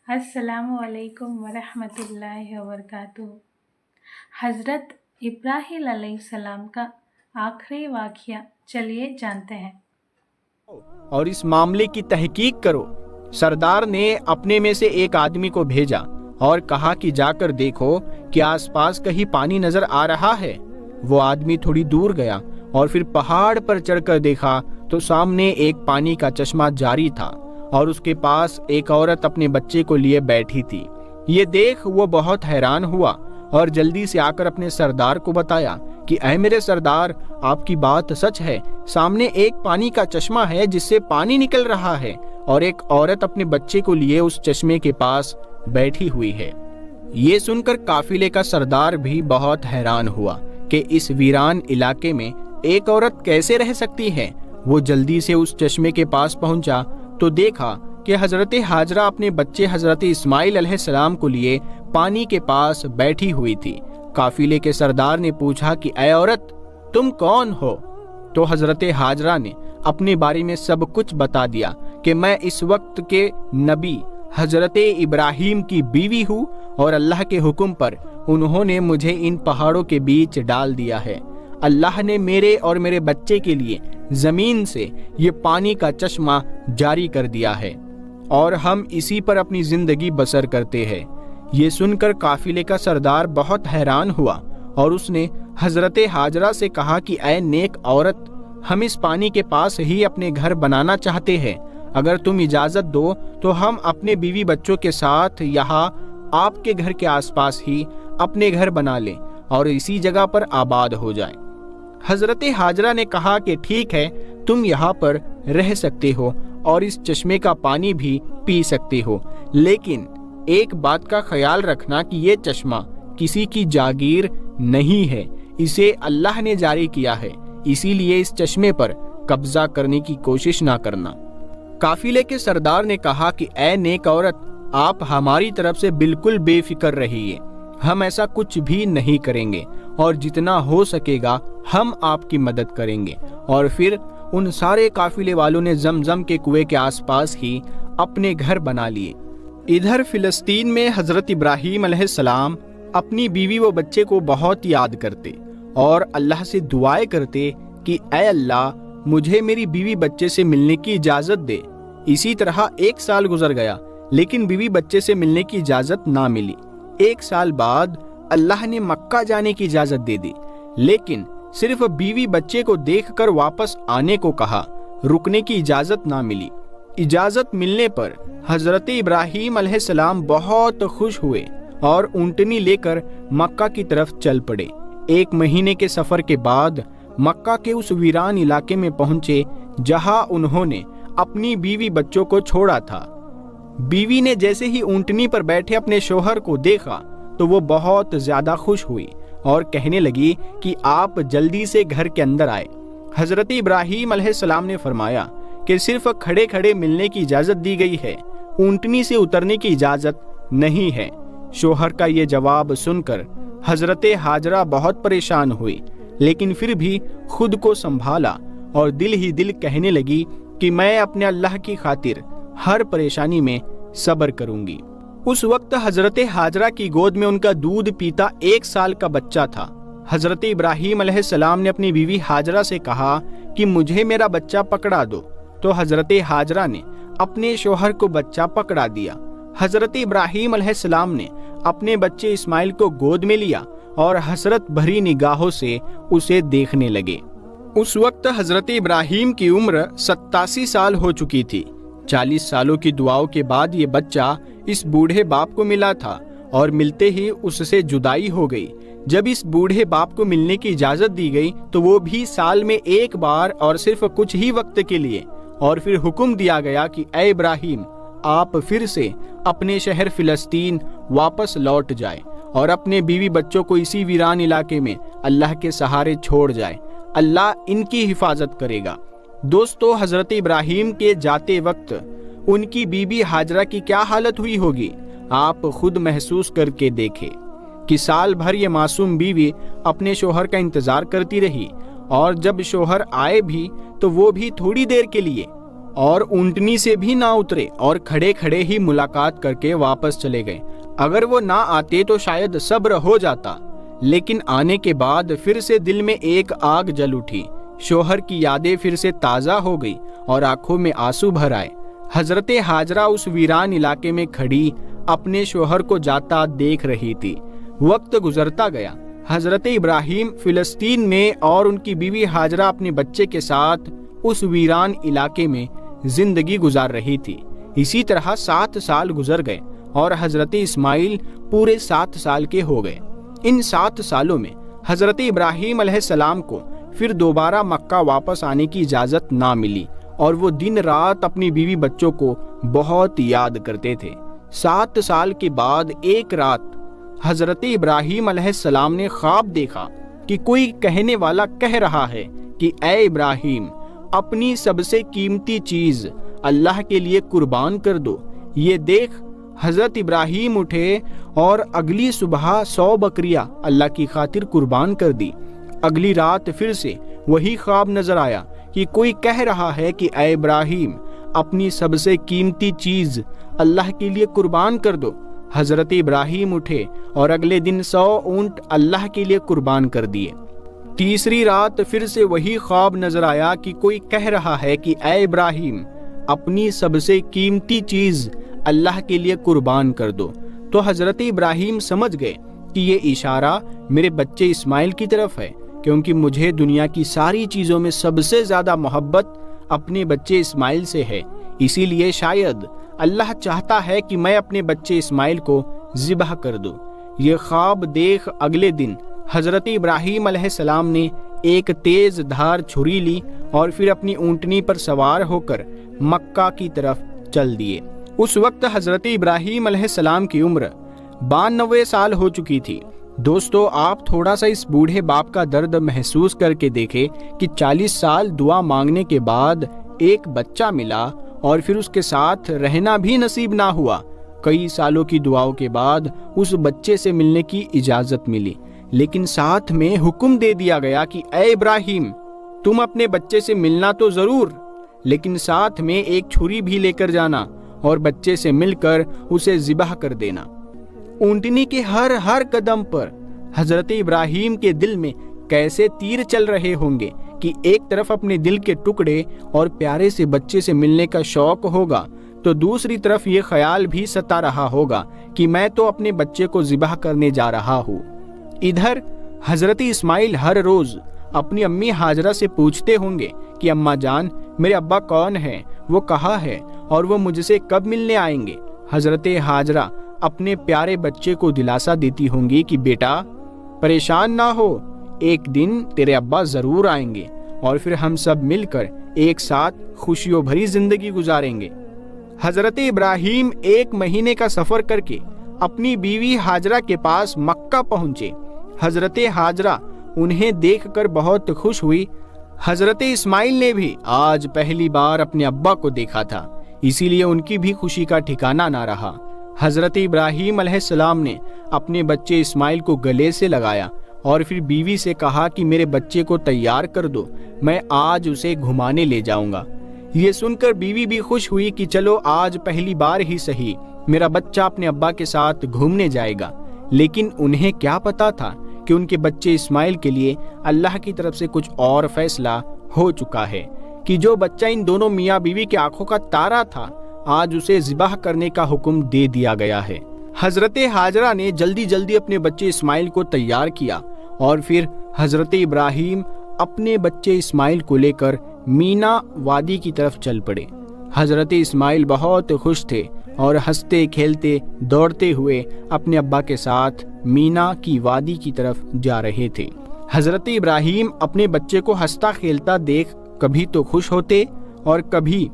अस्सलामु अलैकुम वरहमतुल्लाहि वबरकातुहू। हज़रत इब्राहीम अलैहिस्सलाम का आखिरी वाक़या चलिए जानते हैं। और इस मामले की तहकीक करो। सरदार ने अपने में से एक आदमी को भेजा और कहा कि जाकर देखो कि आसपास कहीं पानी नजर आ रहा है। वो आदमी थोड़ी दूर गया और फिर पहाड़ पर चढ़कर देखा तो सामने एक पानी का चश्मा जारी था और उसके पास एक औरत अपने बच्चे को लिए बैठी थी। ये देख वो बहुत हैरान हुआ और जल्दी से आकर अपने सरदार को बताया कि ऐ मेरे सरदार, आपकी बात सच है, सामने एक पानी का चश्मा है जिससे पानी निकल रहा है और एक औरत अपने बच्चे को लिए उस चश्मे के पास बैठी हुई है। ये सुनकर काफिले का सरदार भी बहुत हैरान हुआ कि इस वीरान इलाके में एक औरत कैसे रह सकती है। वो जल्दी से उस चश्मे के पास पहुंचा तो देखा कि हजरत हाजरा अपने बच्चे हजरत इस्माइल अलैहिस्सलाम को लिए पानी के पास बैठी हुई थी। काफिले के सरदार ने पूछा कि ऐ औरत, तुम कौन हो? तो हजरत हाजरा ने अपने बारे में सब कुछ बता दिया कि मैं इस वक्त के नबी हजरत इब्राहीम की बीवी हूँ और अल्लाह के हुक्म पर उन्होंने मुझे इन पहाड़ों के बीच डाल दिया है। अल्लाह ने मेरे और मेरे बच्चे के लिए जमीन से ये पानी का चश्मा जारी कर दिया है और हम इसी पर अपनी जिंदगी बसर करते हैं। ये सुनकर काफिले का सरदार बहुत हैरान हुआ और उसने हजरत हाजरा से कहा कि ऐ नेक औरत, हम इस पानी के पास ही अपने घर बनाना चाहते हैं। अगर तुम इजाजत दो तो हम अपने बीवी बच्चों के साथ यहाँ आपके घर के आसपास ही अपने घर बना लें और इसी जगह पर आबाद हो जाएं। हजरत हाजरा ने कहा कि ठीक है, तुम यहाँ पर रह सकते हो और इस चश्मे का पानी भी पी सकते हो, लेकिन एक बात का ख्याल रखना कि ये चश्मा किसी की जागीर नहीं है, इसे अल्लाह ने जारी किया है, इसीलिए इस चश्मे पर कब्जा करने की कोशिश ना करना। काफिले के सरदार ने कहा कि ऐ नेक औरत, आप हमारी तरफ से बिल्कुल बेफिक्र रहिए, हम ऐसा कुछ भी नहीं करेंगे और जितना हो सकेगा हम आपकी मदद करेंगे। और फिर उन सारे काफिले वालों ने जमजम के कुएं के आसपास ही अपने घर बना लिए। इधर फिलिस्तीन में हजरत इब्राहीम अलैहिस्सलाम अपनी बीवी व बच्चे को बहुत याद करते और अल्लाह से दुआएं करते कि ऐ अल्लाह, मुझे मेरी बीवी बच्चे से मिलने की इजाजत दे। इसी तरह 1 साल गुजर गया, लेकिन बीवी बच्चे से मिलने की इजाजत ना मिली। 1 साल बाद अल्लाह ने मक्का जाने की इजाजत दे दी, लेकिन सिर्फ बीवी बच्चे को देखकर वापस आने को कहा, रुकने की इजाजत ना मिली। इजाजत मिलने पर हजरत इब्राहीम अलैहिस्सलाम बहुत खुश हुए और ऊंटनी लेकर मक्का की तरफ चल पड़े। 1 महीने के सफर के बाद मक्का के उस वीरान इलाके में पहुंचे जहां उन्होंने अपनी बीवी बच्चों को छोड़ा था। बीवी ने जैसे ही ऊंटनी पर बैठे अपने शोहर को देखा तो वो बहुत ज्यादा खुश हुई और कहने लगी कि आप जल्दी से घर के अंदर आए। हजरत इब्राहीम अलैहिस्सलाम ने फरमाया कि सिर्फ खड़े खड़े मिलने की इजाजत दी गई है, ऊंटनी से उतरने की इजाजत नहीं है। शोहर का ये जवाब सुनकर हजरत हाजरा बहुत परेशान हुई, लेकिन फिर भी खुद को संभाला और दिल ही दिल कहने लगी कि मैं अपने अल्लाह की खातिर हर परेशानी में सब्र करूंगी। उस वक्त हजरत हाजरा की गोद में उनका दूध पीता 1 साल का बच्चा था। हजरत इब्राहीम अलैहिस्सलाम ने अपनी बीवी हाजरा से कहा कि मुझे मेरा बच्चा पकड़ा दो, तो हजरत हाजरा ने अपने शोहर को बच्चा पकड़ा दिया। हजरत इब्राहीम अलैहिस्सलाम ने अपने बच्चे इस्माइल को गोद में लिया और हसरत भरी निगाहों से उसे देखने लगे। उस वक्त हजरत इब्राहीम की उम्र 87 साल हो चुकी थी। 40 सालों की दुआओं के बाद ये बच्चा इस बूढ़े बाप को मिला था और मिलते ही उससे जुदाई हो गई। जब इस बूढ़े बाप को मिलने की इजाजत दी गई तो वो भी साल में 1 बार और सिर्फ कुछ ही वक्त के लिए, और फिर हुक्म दिया गया कि ऐ इब्राहीम, आप फिर से अपने शहर फिलिस्तीन वापस लौट जाए और अपने बीवी बच्चों को इसी वीरान इलाके में अल्लाह के सहारे छोड़ जाए, अल्लाह इनकी हिफाजत करेगा। दोस्तों, हजरत इब्राहीम के जाते वक्त उनकी बीबी हाजरा की क्या हालत हुई होगी, आप खुद महसूस करके देखें कि साल भर ये मासूम बीवी अपने शोहर का इंतजार करती रही और जब शोहर आए भी तो वो भी थोड़ी देर के लिए, और ऊंटनी से भी ना उतरे और खड़े खड़े ही मुलाकात करके वापस चले गए। अगर वो ना आते तो शायद सब्र हो जाता, लेकिन आने के बाद फिर से दिल में एक आग जल उठी। शोहर की यादें फिर से ताज़ा हो गई और आंखों में आंसू भर आए। हजरत हाजरा उस वीरान इलाके में खड़ी अपने शोहर को जाता देख रही थी। वक्त गुजरता गया। हजरत इब्राहिम फिलिस्तीन में और उनकी बीवी हाजरा अपने बच्चे के साथ उस वीरान इलाके में जिंदगी गुजार रही थी। इसी तरह 7 साल गुजर गए और हजरत इस्माइल पूरे 7 साल के हो गए। इन 7 सालों में हजरत इब्राहिम अलैहिस्सलाम को फिर दोबारा मक्का वापस आने की इजाज़त ना मिली और वो दिन रात अपनी बीवी बच्चों को बहुत याद करते थे। 7 साल के बाद एक रात हजरत इब्राहिम अलैहिस्सलाम ने ख्वाब देखा कि कोई कहने वाला कह रहा है कि ए इब्राहिम, अपनी सबसे कीमती चीज अल्लाह के लिए कुर्बान कर दो। ये देख हजरत इब्राहिम उठे और अगली सुबह 100 बकरियां अल्लाह की खातिर कुर्बान कर दी। अगली रात फिर से वही ख्वाब नजर आया कि कोई कह रहा है कि ए इब्राहिम, अपनी सबसे कीमती चीज अल्लाह के लिए कुर्बान कर दो। हजरत इब्राहिम उठे और अगले दिन 100 ऊंट अल्लाह के लिए कुर्बान कर दिए। तीसरी रात फिर से वही ख्वाब नजर आया कि कोई कह रहा है कि ए इब्राहिम, अपनी सबसे कीमती चीज अल्लाह के लिए कुर्बान कर दो। तो हजरत इब्राहिम समझ गए कि ये इशारा मेरे बच्चे इस्माइल की तरफ है, क्योंकि मुझे दुनिया की सारी चीजों में सबसे ज्यादा मोहब्बत अपने बच्चे इस्माइल से है। इसीलिए शायद अल्लाह चाहता है कि मैं अपने बच्चे इस्माइल को ज़िबह कर दूं। ये ख्वाब देख अगले दिन हजरत इब्राहिम अलैहिस्सलाम ने एक तेज धार छुरी ली और फिर अपनी ऊंटनी पर सवार होकर मक्का की तरफ चल दिए। उस वक्त हजरत इब्राहिम अलैहिस्सलाम की उम्र 92 साल हो चुकी थी। दोस्तों, आप थोड़ा सा इस बूढ़े बाप का दर्द महसूस करके देखें कि 40 साल दुआ मांगने के बाद एक बच्चा मिला और फिर उसके साथ रहना भी नसीब ना हुआ। कई सालों की दुआओं के बाद उस बच्चे से मिलने की इजाजत मिली, लेकिन साथ में हुक्म दे दिया गया कि ए इब्राहिम, तुम अपने बच्चे से मिलना तो जरूर, लेकिन साथ में एक छुरी भी लेकर जाना और बच्चे से मिलकर उसे ज़िबह कर देना। ऊंटनी के हर कदम पर हजरत इब्राहिम के दिल में कैसे तीर चल रहे होंगे कि एक तरफ अपने दिल के टुकड़े और प्यारे से बच्चे से मिलने का शौक होगा, तो दूसरी तरफ ये ख्याल भी सता रहा होगा कि मैं तो अपने बच्चे को ज़िबह करने जा रहा हूँ। इधर हजरत इस्माइल हर रोज अपनी अम्मी हाजरा से पूछते होंगे कि अम्मा जान, मेरे अब्बा कौन है, वो कहाँ है और वो मुझसे कब मिलने आएंगे। हजरत हाजरा अपने प्यारे बच्चे को दिलासा देती होंगी कि बेटा परेशान ना हो, एक दिन तेरे अब्बा जरूर आएंगे और फिर हम सब मिलकर एक साथ खुशियों भरी जिंदगी गुजारेंगे। हजरत इब्राहिम 1 महीने का सफर करके अपनी बीवी हाजरा के पास मक्का पहुंचे। हजरत हाजरा उन्हें देखकर बहुत खुश हुई। हजरत इस्माइल ने भी आज पहली बार अपने अब्बा को देखा था, इसीलिए उनकी भी खुशी का ठिकाना ना रहा। हजरत इब्राहिम अलैहिस्सलाम ने अपने बच्चे इस्माइल को गले से लगाया और फिर बीवी से कहा कि मेरे बच्चे को तैयार कर दो, मैं आज उसे घुमाने ले जाऊंगा। ये सुनकर बीवी भी खुश हुई कि चलो आज पहली बार ही सही मेरा बच्चा अपने अब्बा के साथ घूमने जाएगा। लेकिन उन्हें क्या पता था कि उनके बच्चे इस्माइल के लिए अल्लाह की तरफ से कुछ और फैसला हो चुका है कि जो बच्चा इन दोनों मियाँ बीवी की आंखों का तारा था, आज उसे ज़िबह करने का हुक्म दे दिया गया है। हजरत हाजरा ने जल्दी जल्दी अपने बच्चे इस्माइल को तैयार किया और फिर हजरत इब्राहिम अपने बच्चे इस्माइल को लेकर मीना वादी की तरफ चल पड़े। हजरत इस्माइल बहुत खुश थे और हंसते खेलते दौड़ते हुए अपने अब्बा के साथ मीना की वादी की तरफ जा रहे थे। हजरत इब्राहिम अपने बच्चे को हंसता खेलता देख कभी तो खुश होते और कभी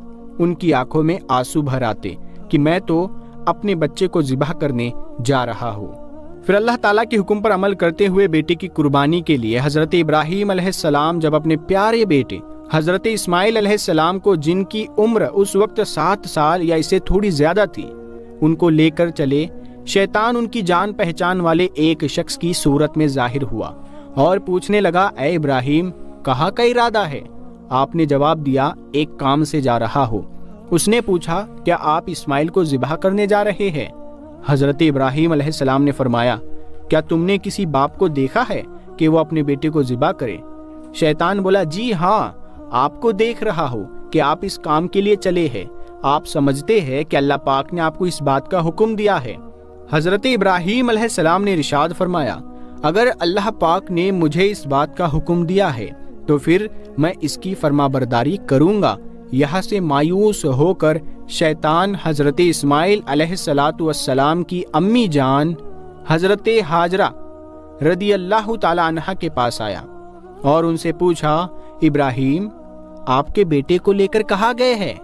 उनकी आंखों में आंसू भर आते कि मैं तो अपने बच्चे को ज़िबह करने जा रहा हूँ। फिर अल्लाह ताला के हुक्म पर अमल करते हुए बेटे की कुर्बानी के लिए हजरत इब्राहिम अलैहिस्सलाम जब अपने प्यारे बेटे हजरत इस्माइल अलैहिस्सलाम को, जिनकी उम्र उस वक्त 7 साल या इससे थोड़ी ज्यादा थी, उनको लेकर चले, शैतान उनकी जान पहचान वाले एक शख्स की सूरत में जाहिर हुआ और पूछने लगा, ए इब्राहिम, कहाँ का इरादा है? आपने जवाब दिया, एक काम से जा रहा हो। اس نے پوچھا کیا آپ اسماعیل کو ذبح کرنے جا رہے ہیں؟ حضرت ابراہیم علیہ السلام نے فرمایا کیا تم نے کسی باپ کو دیکھا ہے کہ وہ اپنے بیٹے کو ذبح کرے؟ شیطان بولا جی ہاں، آپ کو دیکھ رہا ہو کہ آپ اس کام کے لیے چلے ہیں، آپ سمجھتے ہیں کہ اللہ پاک نے آپ کو اس بات کا حکم دیا ہے۔ حضرت ابراہیم علیہ السلام نے ارشاد فرمایا اگر اللہ پاک نے مجھے اس بات کا حکم دیا ہے تو پھر میں اس کی فرما برداری کروں گا۔ یہاں سے مایوس ہو کر شیطان حضرت اسماعیل علیہ السلام کی امی جان حضرت ہاجرہ رضی اللہ تعالی عنہ کے پاس آیا اور ان سے پوچھا ابراہیم آپ کے بیٹے کو لے کر کہاں گئے ہیں؟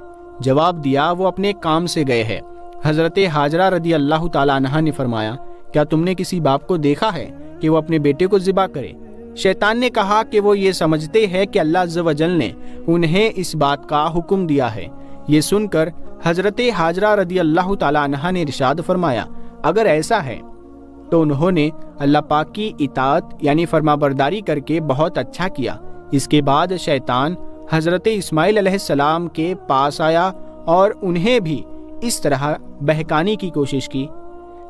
جواب دیا وہ اپنے کام سے گئے ہیں۔ حضرت ہاجرہ رضی اللہ تعالی عنہ نے فرمایا کیا تم نے کسی باپ کو دیکھا ہے کہ وہ اپنے بیٹے کو ذبح کرے؟ شیطان نے کہا کہ وہ یہ سمجھتے ہیں کہ اللہ عز و جل نے انہیں اس بات کا حکم دیا ہے۔ یہ سن کر حضرت ہاجرہ رضی اللہ تعالی عنہ نے ارشاد فرمایا اگر ایسا ہے تو انہوں نے اللہ پاک کی اطاعت یعنی فرما برداری کر کے بہت اچھا کیا۔ اس کے بعد شیطان حضرت اسماعیل علیہ السلام کے پاس آیا اور انہیں بھی اس طرح بہکانے کی کوشش کی،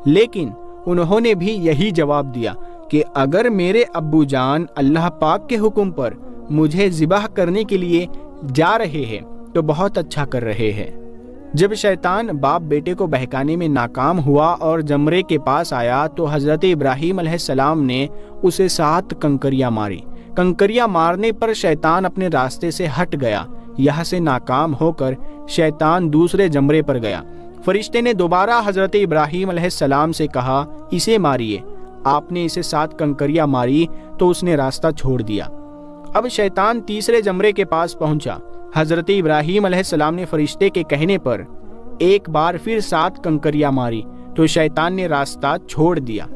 لیکن انہوں نے بھی یہی جواب دیا کہ اگر میرے ابو جان اللہ پاک کے حکم پر مجھے ذبح کرنے کے لیے جا رہے ہیں تو بہت اچھا کر رہے ہیں۔ جب شیطان باپ بیٹے کو بہکانے میں ناکام ہوا اور جمرے کے پاس آیا تو حضرت ابراہیم علیہ السلام نے اسے 7 کنکریاں ماری۔ کنکریاں مارنے پر شیطان اپنے راستے سے ہٹ گیا۔ یہاں سے ناکام ہو کر شیطان دوسرے جمرے پر گیا۔ فرشتے نے دوبارہ حضرت ابراہیم علیہ السلام سے کہا اسے ماریے۔ آپ نے اسے 7 کنکریاں ماری تو اس نے راستہ چھوڑ دیا۔ اب شیطان تیسرے جمرے کے پاس پہنچا۔ حضرت ابراہیم علیہ السلام نے فرشتے کے کہنے پر ایک بار پھر 7 کنکریاں ماری تو شیطان نے راستہ چھوڑ دیا۔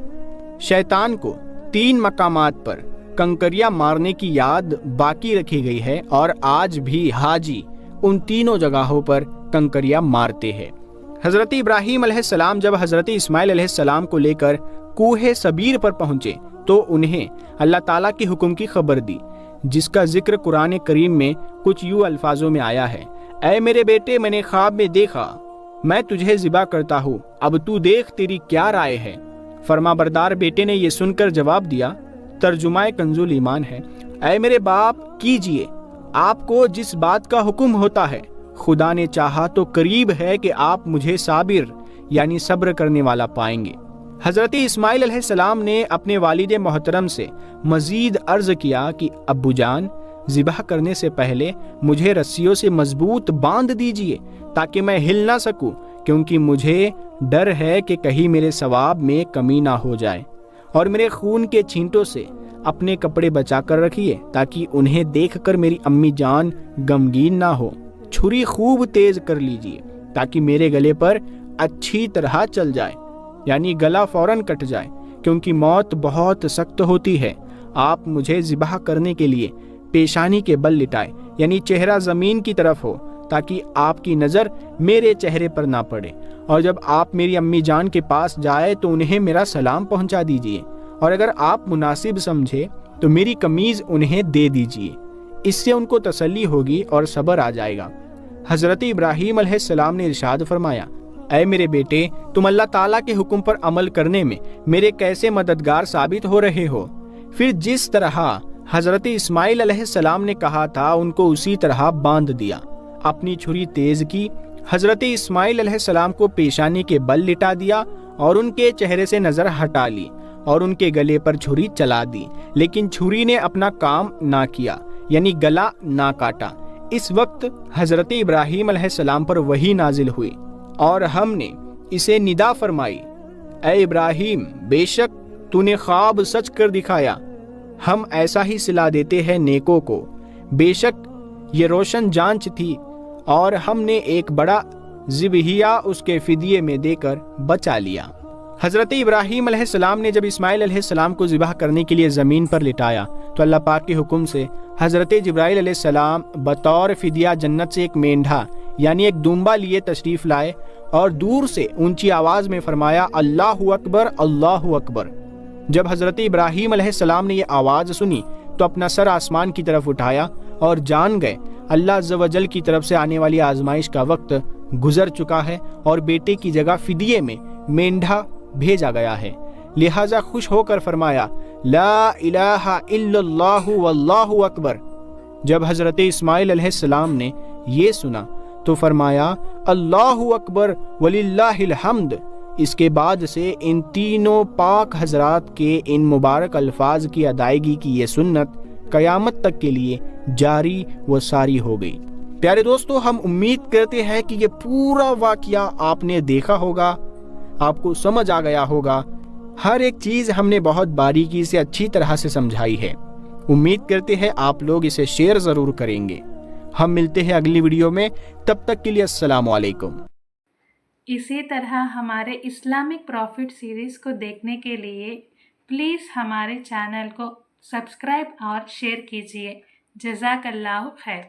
شیطان کو 3 مقامات پر کنکریاں مارنے کی یاد باقی رکھی گئی ہے اور آج بھی حاجی ان تینوں جگہوں پر کنکریاں مارتے ہیں۔ حضرت ابراہیم علیہ السلام جب حضرت اسماعیل علیہ السلام کو لے کر کوہ صبیر پر پہنچے تو انہیں اللہ تعالیٰ کے حکم کی خبر دی، جس کا ذکر قرآن کریم میں کچھ یوں الفاظوں میں آیا ہے اے میرے بیٹے میں نے خواب میں دیکھا میں تجھے ذبح کرتا ہوں، اب تو دیکھ تیری کیا رائے ہے۔ فرما بردار بیٹے نے یہ سن کر جواب دیا، ترجمہ کنز الایمان ہے، اے میرے باپ کیجئے، آپ کو جس بات کا حکم ہوتا ہے خدا نے چاہا تو قریب ہے کہ آپ مجھے صابر یعنی صبر کرنے والا پائیں گے۔ حضرت اسماعیل علیہ السلام نے اپنے والد محترم سے مزید عرض کیا کہ ابو جان ذبح کرنے سے پہلے مجھے رسیوں سے مضبوط باندھ دیجئے تاکہ میں ہل نہ سکوں، کیونکہ مجھے ڈر ہے کہ کہیں میرے ثواب میں کمی نہ ہو جائے، اور میرے خون کے چھینٹوں سے اپنے کپڑے بچا کر رکھیے تاکہ انہیں دیکھ کر میری امی جان غمگین نہ ہو۔ چھری خوب تیز کر لیجئے تاکہ میرے گلے پر اچھی طرح چل جائے، یعنی گلا فوراً کٹ جائے، کیونکہ موت بہت سخت ہوتی ہے۔ آپ مجھے ذبح کرنے کے لیے پیشانی کے بل لٹائے، یعنی چہرہ زمین کی طرف ہو تاکہ آپ کی نظر میرے چہرے پر نہ پڑے، اور جب آپ میری امی جان کے پاس جائے تو انہیں میرا سلام پہنچا دیجئے، اور اگر آپ مناسب سمجھے تو میری قمیض انہیں دے دیجئے، اس سے ان کو تسلی ہوگی اور صبر آ جائے گا۔ حضرت ابراہیم علیہ السلام نے ارشاد فرمایا، اے میرے بیٹے تم اللہ تعالیٰ کے حکم پر عمل کرنے میں میرے کیسے مددگار ثابت ہو رہے ہو۔ پھر جس طرح حضرت اسماعیل علیہ السلام نے کہا تھا ان کو اسی طرح باندھ دیا، اپنی چھری تیز کی، حضرت اسماعیل علیہ السلام کو پیشانی کے بل لٹا دیا اور ان کے چہرے سے نظر ہٹا لی اور ان کے گلے پر چھری چلا دی، لیکن چھری نے اپنا کام نہ کیا، یعنی گلا نہ کاٹا۔ اس وقت حضرت ابراہیم علیہ السلام پر وحی نازل ہوئی اور ہم نے اسے ندا فرمائی، اے ابراہیم بے شک تو نے خواب سچ کر دکھایا، ہم ایسا ہی صلہ دیتے ہیں نیکوں کو، بے شک یہ روشن جانچ تھی اور ہم نے ایک بڑا ذبیحہ اس کے فدیے میں دے کر بچا لیا۔ حضرت ابراہیم علیہ السلام نے جب اسماعیل علیہ السلام کو ذبح کرنے کے لیے زمین پر لٹایا تو اللہ پاک کے حکم سے حضرت جبرائیل علیہ السلام بطور فدیہ جنت سے ایک مینڈھا یعنی ایک دمبا لیے تشریف لائے اور دور سے اونچی آواز میں فرمایا، اللہ اکبر اللہ اکبر۔ جب حضرت ابراہیم علیہ السلام نے یہ آواز سنی تو اپنا سر آسمان کی طرف اٹھایا اور جان گئے अल्लाह अज़्ज़ व जल की तरफ से आने वाली आजमाइश का वक्त गुजर चुका है और बेटे की जगह फिदिये में मेंढा भेजा गया है। लिहाजा खुश होकर फरमाया, ला इलाहा इल्लल्लाहु वल्लाहु अकबर। जब हजरत इस्माइल अलैहिस्सलाम ने ये सुना तो फरमाया, अल्लाहु अकबर वलिल्लाहिल हम्द। इसके बाद से इन तीनों पाक हजरात के इन मुबारक अल्फाज की अदायगी की ये सुन्नत कयामत तक के लिए जारी व सारी हो गई। प्यारे दोस्तों, हम उम्मीद करते हैं कि ये पूरा वाकया आपने देखा होगा, आपको समझ आ गया होगा। हर एक चीज़ हमने बहुत बारीकी से अच्छी तरह से समझाई है। उम्मीद करते हैं आप लोग इसे शेयर ज़रूर करेंगे। हम मिलते हैं अगली वीडियो में, तब तक के लिए अस्सलाम वालेकुम। इसी तरह हमारे इस्लामिक प्रॉफिट सीरीज़ को देखने के लिए प्लीज़ हमारे चैनल को सब्सक्राइब और शेयर कीजिए। जज़ाकल्लाहु खैर।